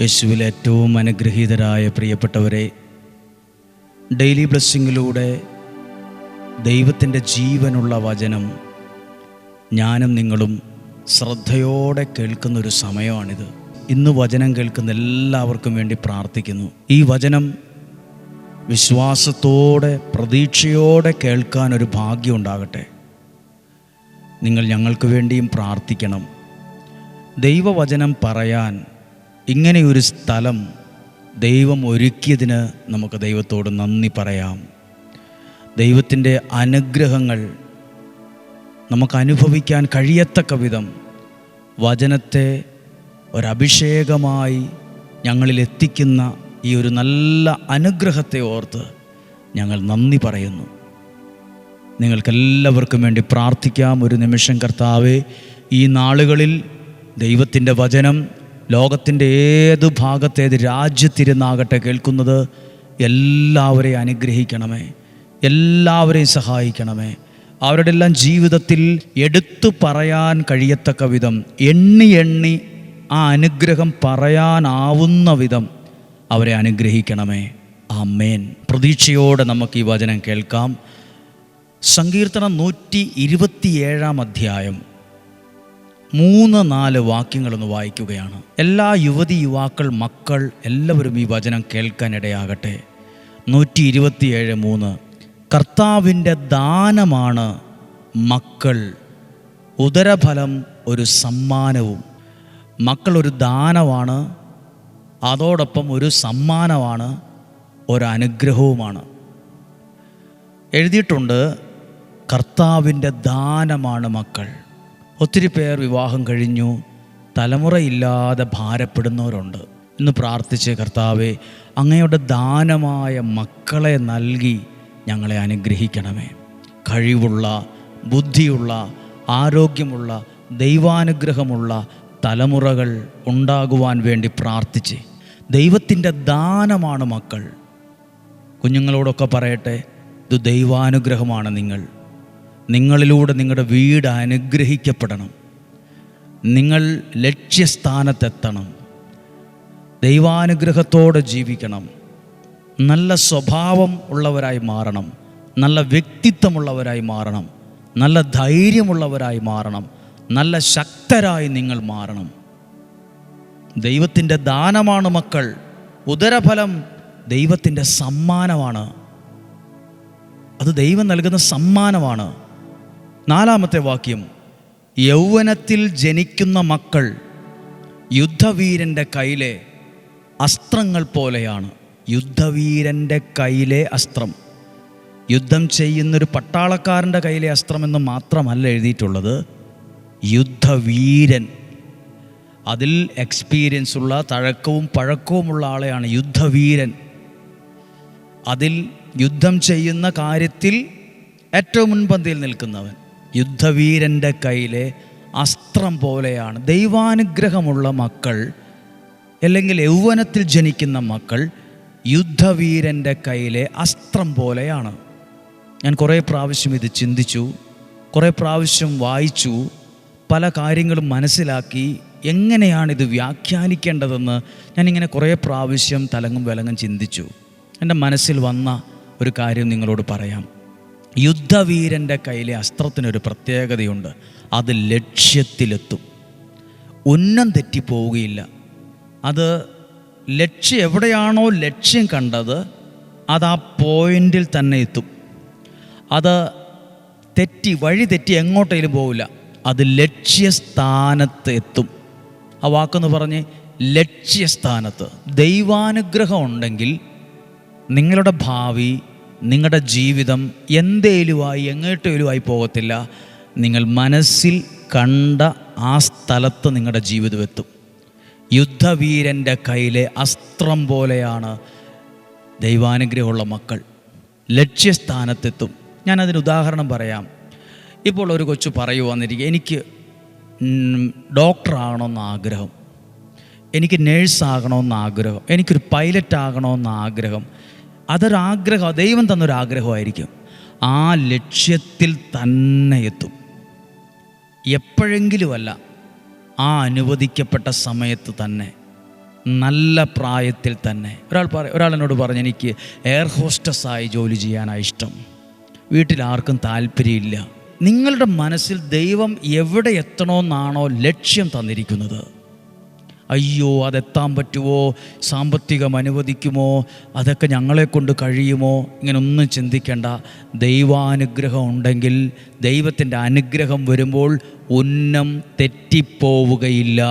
യേശുവിൽ ഏറ്റവും അനുഗ്രഹീതരായ പ്രിയപ്പെട്ടവരെ, ഡെയിലി ബ്ലെസ്സിങ്ങിലൂടെ ദൈവത്തിൻ്റെ ജീവനുള്ള വചനം ഞാനും നിങ്ങളും ശ്രദ്ധയോടെ കേൾക്കുന്നൊരു സമയമാണിത്. ഇന്ന് വചനം കേൾക്കുന്ന എല്ലാവർക്കും വേണ്ടി പ്രാർത്ഥിക്കുന്നു. ഈ വചനം വിശ്വാസത്തോടെ പ്രതീക്ഷയോടെ കേൾക്കാനൊരു ഭാഗ്യം ഉണ്ടാകട്ടെ. നിങ്ങൾ ഞങ്ങൾക്ക് വേണ്ടിയും പ്രാർത്ഥിക്കണം. ദൈവവചനം പറയാൻ ഇങ്ങനെയൊരു സ്ഥലം ദൈവം ഒരുക്കിയതിന് നമുക്ക് ദൈവത്തോട് നന്ദി പറയാം. ദൈവത്തിൻ്റെ അനുഗ്രഹങ്ങൾ നമുക്ക് അനുഭവിക്കാൻ കഴിയത്തക്ക വിധം വചനത്തെ ഒരഭിഷേകമായി ഞങ്ങളിൽ എത്തിക്കുന്ന ഈ ഒരു നല്ല അനുഗ്രഹത്തെ ഓർത്ത് ഞങ്ങൾ നന്ദി പറയുന്നു. നിങ്ങൾക്കെല്ലാവർക്കും വേണ്ടി പ്രാർത്ഥിക്കാം. ഒരു നിമിഷം കർത്താവേ, ഈ നാളുകളിൽ ദൈവത്തിൻ്റെ വചനം ലോകത്തിൻ്റെ ഏത് ഭാഗത്തേത് രാജ്യത്തിരുന്നാകട്ടെ കേൾക്കുന്നത്, എല്ലാവരെയും അനുഗ്രഹിക്കണമേ, എല്ലാവരെയും സഹായിക്കണമേ. അവരുടെ എല്ലാം ജീവിതത്തിൽ എടുത്തു പറയാൻ കഴിയത്തക്ക വിധം എണ്ണി ആ അനുഗ്രഹം പറയാനാവുന്ന വിധം അവരെ അനുഗ്രഹിക്കണമേ. ആമേൻ. പ്രതീക്ഷയോടെ നമുക്ക് ഈ വചനം കേൾക്കാം. സങ്കീർത്തനം 127 അധ്യായം 3-4 വാക്യങ്ങളൊന്ന് വായിക്കുകയാണ്. എല്ലാ യുവതി യുവാക്കൾ മക്കൾ എല്ലാവരും ഈ വചനം കേൾക്കാനിടയാകട്ടെ. 127:3 കർത്താവിൻ്റെ ദാനമാണ് മക്കൾ, ഉദരഫലം ഒരു സമ്മാനവും. മക്കൾ ഒരു ദാനമാണ്, അതോടൊപ്പം ഒരു സമ്മാനമാണ്, ഒരനുഗ്രഹവുമാണ്. എഴുതിയിട്ടുണ്ട്, കർത്താവിൻ്റെ ദാനമാണ് മക്കൾ. ഒത്തിരി പേർ വിവാഹം കഴിഞ്ഞു തലമുറയില്ലാതെ ഭാരപ്പെടുന്നവരുണ്ട്. ഇന്ന് പ്രാർത്ഥിച്ച്, കർത്താവേ, അങ്ങയുടെ ദാനമായ മക്കളെ നൽകി ഞങ്ങളെ അനുഗ്രഹിക്കണമേ. കഴിവുള്ള, ബുദ്ധിയുള്ള, ആരോഗ്യമുള്ള, ദൈവാനുഗ്രഹമുള്ള തലമുറകൾ ഉണ്ടാകുവാൻ വേണ്ടി പ്രാർത്ഥിച്ച്. ദൈവത്തിൻ്റെ ദാനമാണ് മക്കൾ. കുഞ്ഞുങ്ങളോടൊക്കെ പറയട്ടെ, ഇത് ദൈവാനുഗ്രഹമാണ്. നിങ്ങളിലൂടെ നിങ്ങളുടെ വീട് അനുഗ്രഹിക്കപ്പെടണം. നിങ്ങൾ ലക്ഷ്യസ്ഥാനത്തെത്തണം. ദൈവാനുഗ്രഹത്തോടെ ജീവിക്കണം. നല്ല സ്വഭാവം ഉള്ളവരായി മാറണം. നല്ല വ്യക്തിത്വമുള്ളവരായി മാറണം. നല്ല ധൈര്യമുള്ളവരായി മാറണം. നല്ല ശക്തരായി നിങ്ങൾ മാറണം. ദൈവത്തിൻ്റെ ദാനമാണ് മക്കൾ. ഉദരഫലം ദൈവത്തിൻ്റെ സമ്മാനമാണ്. അത് ദൈവം നൽകുന്ന സമ്മാനമാണ്. 4-ാമത്തെ വാക്യം, യൗവനത്തിൽ ജനിക്കുന്ന മക്കൾ യുദ്ധവീരൻ്റെ കയ്യിലെ അസ്ത്രങ്ങൾ പോലെയാണ്. യുദ്ധവീരൻ്റെ കയ്യിലെ അസ്ത്രം, യുദ്ധം ചെയ്യുന്നൊരു പട്ടാളക്കാരൻ്റെ കയ്യിലെ അസ്ത്രമെന്ന് മാത്രമല്ല എഴുതിയിട്ടുള്ളത്. യുദ്ധവീരൻ, അതിൽ എക്സ്പീരിയൻസ് ഉള്ള, തഴക്കവും പഴക്കവുമുള്ള ആളെയാണ് യുദ്ധവീരൻ. അതിൽ യുദ്ധം ചെയ്യുന്ന കാര്യത്തിൽ ഏറ്റവും മുൻപന്തിയിൽ നിൽക്കുന്നവൻ. യുദ്ധവീരൻ്റെ കയ്യിലെ അസ്ത്രം പോലെയാണ്. ദൈവാനുഗ്രഹമുള്ള മക്കൾ, അല്ലെങ്കിൽ യൗവനത്തിൽ ജനിക്കുന്ന മക്കൾ യുദ്ധവീരൻ്റെ കയ്യിലെ അസ്ത്രം പോലെയാണ്. ഞാൻ കുറേ പ്രാവശ്യം ഇത് ചിന്തിച്ചു, കുറേ പ്രാവശ്യം വായിച്ചു, പല കാര്യങ്ങളും മനസ്സിലാക്കി. എങ്ങനെയാണിത് വ്യാഖ്യാനിക്കേണ്ടതെന്ന് ഞാനിങ്ങനെ കുറേ പ്രാവശ്യം തലങ്ങും വിലങ്ങും ചിന്തിച്ചു. എൻ്റെ മനസ്സിൽ വന്ന ഒരു കാര്യം നിങ്ങളോട് പറയാം. യുദ്ധവീരൻ്റെ കയ്യിലെ അസ്ത്രത്തിനൊരു പ്രത്യേകതയുണ്ട്. അത് ലക്ഷ്യത്തിലെത്തും, ഉന്നം തെറ്റിപ്പോവുകയില്ല. അത് എവിടെയാണോ ലക്ഷ്യം കണ്ടത്, അത് ആ പോയിന്റിൽ തന്നെ എത്തും. അത് വഴി തെറ്റി എങ്ങോട്ടേലും പോവില്ല. അത് ലക്ഷ്യസ്ഥാനത്ത് എത്തും. ആ വാക്കെന്ന് പറഞ്ഞ്, ലക്ഷ്യസ്ഥാനത്ത്. ദൈവാനുഗ്രഹം ഉണ്ടെങ്കിൽ നിങ്ങളുടെ ഭാവി, നിങ്ങളുടെ ജീവിതം എങ്ങോട്ടേലുമായി പോകത്തില്ല. നിങ്ങൾ മനസ്സിൽ കണ്ട ആ സ്ഥലത്ത് നിങ്ങളുടെ ജീവിതം എത്തും. യുദ്ധവീരൻ്റെ കയ്യിലെ അസ്ത്രം പോലെയാണ് ദൈവാനുഗ്രഹമുള്ള മക്കൾ. ലക്ഷ്യസ്ഥാനത്തെത്തും. ഞാനതിന് ഉദാഹരണം പറയാം. ഇപ്പോൾ ഒരു കൊച്ചു പറയുവാന്നിരിക്കുക, എനിക്ക് ഡോക്ടറാകണമെന്ന് ആഗ്രഹം, എനിക്ക് നേഴ്സാകണമെന്ന് ആഗ്രഹം, എനിക്കൊരു പൈലറ്റ് ആകണമെന്ന് ആഗ്രഹം. അതൊരാഗ്രഹം, ദൈവം തന്നൊരാഗ്രഹമായിരിക്കും. ആ ലക്ഷ്യത്തിൽ തന്നെ എത്തും. എപ്പോഴെങ്കിലുമല്ല, ആ അനുവദിക്കപ്പെട്ട സമയത്ത് തന്നെ. നല്ല പ്രായത്തിൽ തന്നെ. ഒരാൾ എന്നോട് പറഞ്ഞു, എനിക്ക് എയർ ഹോസ്റ്റസായി ജോലി ചെയ്യാനാണ് ഇഷ്ടം, വീട്ടിൽ ആർക്കും താല്പര്യമില്ല. നിങ്ങളുടെ മനസ്സിൽ ദൈവം എവിടെ എത്തണമെന്നാണോ ലക്ഷ്യം തന്നിരിക്കുന്നത്, അയ്യോ അതെത്താൻ പറ്റുമോ, സാമ്പത്തികം അനുവദിക്കുമോ, അതൊക്കെ ഞങ്ങളെ കൊണ്ട് കഴിയുമോ, ഇങ്ങനൊന്നും ചിന്തിക്കേണ്ട. ദൈവാനുഗ്രഹം ഉണ്ടെങ്കിൽ, ദൈവത്തിൻ്റെ അനുഗ്രഹം വരുമ്പോൾ ഉന്നം തെറ്റിപ്പോവുകയില്ല.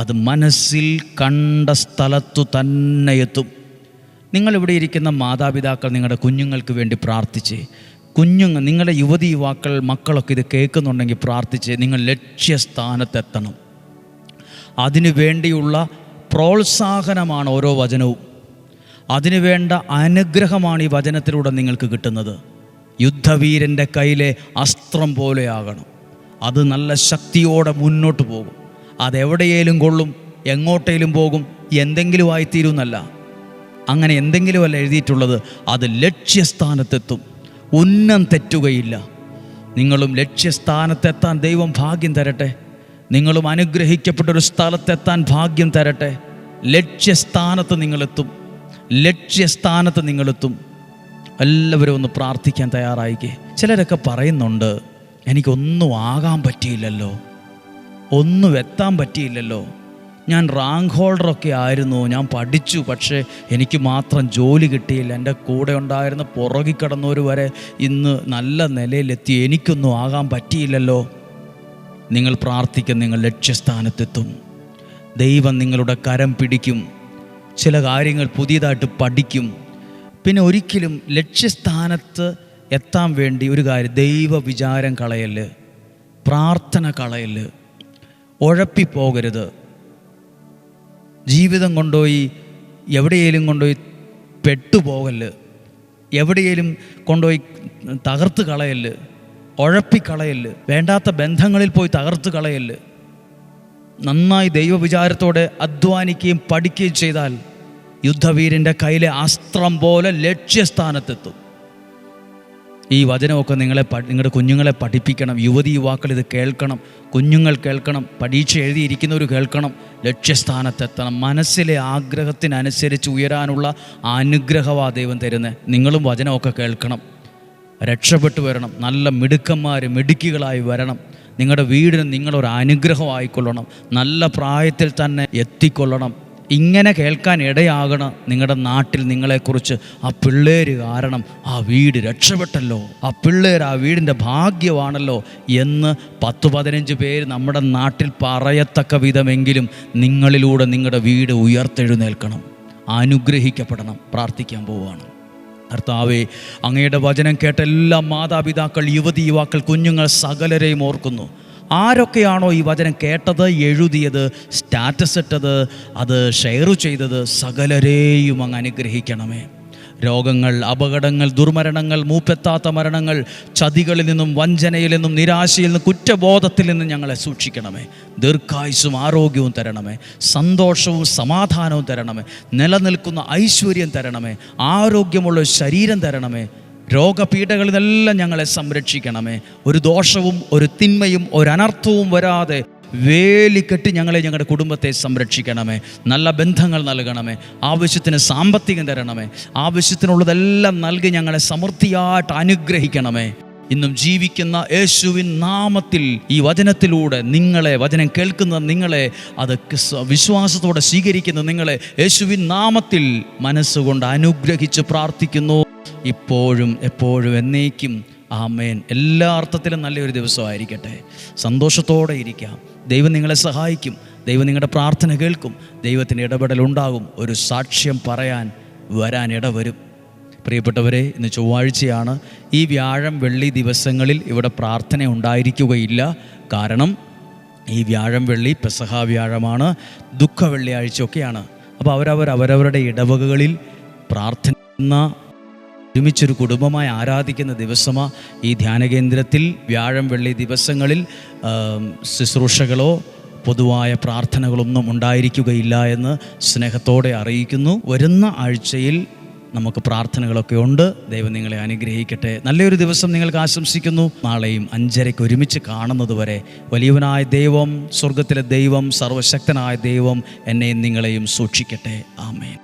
അത് മനസ്സിൽ കണ്ട സ്ഥലത്തു തന്നെ എത്തും. നിങ്ങളിവിടെ ഇരിക്കുന്ന മാതാപിതാക്കൾ നിങ്ങളുടെ കുഞ്ഞുങ്ങൾക്ക് വേണ്ടി പ്രാർത്ഥിച്ച്, നിങ്ങളുടെ യുവതി യുവാക്കൾ മക്കളൊക്കെ ഇത് കേൾക്കുന്നുണ്ടെങ്കിൽ പ്രാർത്ഥിച്ച് നിങ്ങൾ ലക്ഷ്യസ്ഥാനത്തെത്തണം. അതിനു വേണ്ടിയുള്ള പ്രോത്സാഹനമാണ് ഓരോ വചനവും. അതിനുവേണ്ട അനുഗ്രഹമാണ് ഈ വചനത്തിലൂടെ നിങ്ങൾക്ക് കിട്ടുന്നത്. യുദ്ധവീരൻ്റെ കയ്യിലെ അസ്ത്രം പോലെയാകണം. അത് നല്ല ശക്തിയോടെ മുന്നോട്ട് പോകും. അതെവിടെയേലും കൊള്ളും, എങ്ങോട്ടേലും പോകും, എന്തെങ്കിലും ആയിത്തീരുന്നല്ല. അങ്ങനെ എന്തെങ്കിലുമല്ല എഴുതിയിട്ടുള്ളത്. അത് ലക്ഷ്യസ്ഥാനത്തെത്തും, ഉന്നം തെറ്റുകയില്ല. നിങ്ങളും ലക്ഷ്യസ്ഥാനത്തെത്താൻ ദൈവം ഭാഗ്യം തരട്ടെ. നിങ്ങളും അനുഗ്രഹിക്കപ്പെട്ടൊരു സ്ഥലത്തെത്താൻ ഭാഗ്യം തരട്ടെ. ലക്ഷ്യസ്ഥാനത്ത് നിങ്ങളെത്തും. എല്ലാവരും ഒന്ന് പ്രാർത്ഥിക്കാൻ തയ്യാറായിക്കേ. ചിലരൊക്കെ പറയുന്നുണ്ട്, എനിക്കൊന്നും ആകാൻ പറ്റിയില്ലല്ലോ, ഒന്നും എത്താൻ പറ്റിയില്ലല്ലോ, ഞാൻ റാങ്ക് ഹോൾഡറൊക്കെ ആയിരുന്നു, ഞാൻ പഠിച്ചു, പക്ഷേ എനിക്ക് മാത്രം ജോലി കിട്ടിയില്ല, എൻ്റെ കൂടെ ഉണ്ടായിരുന്ന പുറകിൽ കിടന്നവർ വരെ ഇന്ന് നല്ല നിലയിലെത്തി, എനിക്കൊന്നും ആകാൻ പറ്റിയില്ലല്ലോ. നിങ്ങൾ പ്രാർത്ഥിക്കും, നിങ്ങൾ ലക്ഷ്യസ്ഥാനത്തെത്തും. ദൈവം നിങ്ങളുടെ കരം പിടിക്കും. ചില കാര്യങ്ങൾ പുതിയതായിട്ട് പഠിക്കും. പിന്നെ ഒരിക്കലും ലക്ഷ്യസ്ഥാനത്ത് എത്താൻ വേണ്ടി ഒരു കാര്യം, ദൈവ വിചാരം കളയല്, പ്രാർത്ഥന കളയല്, ഉഴപ്പിപ്പോകരുത്. ജീവിതം കൊണ്ടുപോയി എവിടെയെങ്കിലും കൊണ്ടുപോയി പെട്ടുപോകല്, എവിടെയെങ്കിലും കൊണ്ടുപോയി തകർത്ത് കളയല്, ഉഴപ്പിക്കളയല്, വേണ്ടാത്ത ബന്ധങ്ങളിൽ പോയി തകർത്ത് കളയല്. നന്നായി ദൈവവിചാരത്തോടെ അധ്വാനിക്കുകയും പഠിക്കുകയും ചെയ്താൽ യുദ്ധവീരൻ്റെ കയ്യിലെ അസ്ത്രം പോലെ ലക്ഷ്യസ്ഥാനത്തെത്തും. ഈ വചനമൊക്കെ നിങ്ങളുടെ കുഞ്ഞുങ്ങളെ പഠിപ്പിക്കണം. യുവതി യുവാക്കൾ ഇത് കേൾക്കണം, കുഞ്ഞുങ്ങൾ കേൾക്കണം, പരീക്ഷ എഴുതിയിരിക്കുന്നവർ കേൾക്കണം. ലക്ഷ്യസ്ഥാനത്തെത്തണം. മനസ്സിലെ ആഗ്രഹത്തിനനുസരിച്ച് ഉയരാനുള്ള അനുഗ്രഹവാ ദൈവം തരുന്നത്. നിങ്ങളും വചനമൊക്കെ കേൾക്കണം, രക്ഷപ്പെട്ടു വരണം, നല്ല മിടുക്കികളായി വരണം. നിങ്ങളുടെ വീടിന് നിങ്ങളൊരു അനുഗ്രഹമായിക്കൊള്ളണം, നല്ല പ്രായത്തിൽ തന്നെ എത്തിക്കൊള്ളണം. ഇങ്ങനെ കേൾക്കാൻ ഇടയാകണം. നിങ്ങളുടെ നാട്ടിൽ നിങ്ങളെക്കുറിച്ച് ആ പിള്ളേർ കാരണം ആ വീട് രക്ഷപ്പെട്ടല്ലോ, ആ പിള്ളേർ ആ വീടിൻ്റെ ഭാഗ്യമാണല്ലോ എന്ന് 10-15 പേര് നമ്മുടെ നാട്ടിൽ പറയത്തക്ക വിധമെങ്കിലും നിങ്ങളിലൂടെ നിങ്ങളുടെ വീട് ഉയർത്തെഴുന്നേൽക്കണം, അനുഗ്രഹിക്കപ്പെടണം. പ്രാർത്ഥിക്കാൻ പോവുകയാണ്. കർത്താവേ, അങ്ങയുടെ വചനം കേട്ട എല്ലാ മാതാപിതാക്കൾ, യുവതി യുവാക്കൾ, കുഞ്ഞുങ്ങൾ സകലരെയും ഓർക്കുന്നു. ആരൊക്കെയാണോ ഈ വചനം കേട്ടത്, എഴുതിയത്, സ്റ്റാറ്റസ് ഇട്ടത്, അത് ഷെയർ ചെയ്തത്, സകലരെയും അങ്ങ് അനുഗ്രഹിക്കണമേ. രോഗങ്ങൾ, അപകടങ്ങൾ, ദുർമരണങ്ങൾ, മൂപ്പെത്താത്ത മരണങ്ങൾ, ചതികളിൽ നിന്നും, വഞ്ചനയിൽ നിന്നും, നിരാശയിൽ നിന്നും, കുറ്റബോധത്തിൽ നിന്നും ഞങ്ങളെ സൂക്ഷിക്കണമേ. ദീർഘായുസ്സും ആരോഗ്യവും തരണമേ, സന്തോഷവും സമാധാനവും തരണമേ, നിലനിൽക്കുന്ന ഐശ്വര്യം തരണമേ, ആരോഗ്യമുള്ള ശരീരം തരണമേ. രോഗപീഠകളിൽ നിന്നെല്ലാം ഞങ്ങളെ സംരക്ഷിക്കണമേ. ഒരു ദോഷവും ഒരു തിന്മയും ഒരു അനർത്ഥവും വരാതെ വേലിക്കെട്ടി ഞങ്ങളുടെ കുടുംബത്തെ സംരക്ഷിക്കണമേ. നല്ല ബന്ധങ്ങൾ നൽകണമേ. ആവശ്യത്തിന് സാമ്പത്തികം തരണമേ. ആവശ്യത്തിനുള്ളതെല്ലാം നൽകി ഞങ്ങളെ സമൃദ്ധിയായിട്ട് അനുഗ്രഹിക്കണമേ. ഇന്നും ജീവിക്കുന്ന യേശുവിൻ നാമത്തിൽ ഈ വചനത്തിലൂടെ വചനം കേൾക്കുന്ന നിങ്ങളെ, അത് വിശ്വാസത്തോടെ സ്വീകരിക്കുന്ന നിങ്ങളെ യേശുവിൻ നാമത്തിൽ മനസ്സുകൊണ്ട് അനുഗ്രഹിച്ച് പ്രാർത്ഥിക്കുന്നു, ഇപ്പോഴും എപ്പോഴും എന്നേക്കും. ആമേൻ. എല്ലാ അർത്ഥത്തിലും നല്ലൊരു ദിവസമായിരിക്കട്ടെ. സന്തോഷത്തോടെ ഇരിക്കാം. ദൈവം നിങ്ങളെ സഹായിക്കും. ദൈവം നിങ്ങളുടെ പ്രാർത്ഥന കേൾക്കും. ദൈവത്തിൻ്റെ ഇടപെടലുണ്ടാകും. ഒരു സാക്ഷ്യം വരാൻ ഇടവരും. പ്രിയപ്പെട്ടവരെ, ഇന്ന് ചൊവ്വാഴ്ചയാണ്. ഈ വ്യാഴം വെള്ളി ദിവസങ്ങളിൽ ഇവിടെ പ്രാർത്ഥന ഉണ്ടായിരിക്കുകയില്ല. കാരണം ഈ വ്യാഴം വെള്ളി പെസഹ വ്യാഴമാണ്, ദുഃഖ വെള്ളിയാഴ്ചയൊക്കെയാണ്. അപ്പോൾ അവരവരുടെ ഇടവകകളിൽ പ്രാർത്ഥന ഒരുമിച്ചൊരു കുടുംബമായി ആരാധിക്കുന്ന ദിവസമാണ് ഈ ധ്യാനകേന്ദ്രത്തിൽ. വ്യാഴം വെള്ളി ദിവസങ്ങളിൽ ശുശ്രൂഷകളോ പൊതുവായ പ്രാർത്ഥനകളൊന്നും ഉണ്ടായിരിക്കുകയില്ല എന്ന് സ്നേഹത്തോടെ അറിയിക്കുന്നു. വരുന്ന ആഴ്ചയിൽ നമുക്ക് പ്രാർത്ഥനകളൊക്കെ ഉണ്ട്. ദൈവം നിങ്ങളെ അനുഗ്രഹിക്കട്ടെ. നല്ലൊരു ദിവസം നിങ്ങൾക്ക് ആശംസിക്കുന്നു. നാളെയും 5:30 ഒരുമിച്ച് കാണുന്നത് വരെ വലിയവനായ ദൈവം, സ്വർഗത്തിലെ ദൈവം, സർവശക്തനായ ദൈവം എന്നെയും നിങ്ങളെയും സൂക്ഷിക്കട്ടെ. ആമേൻ.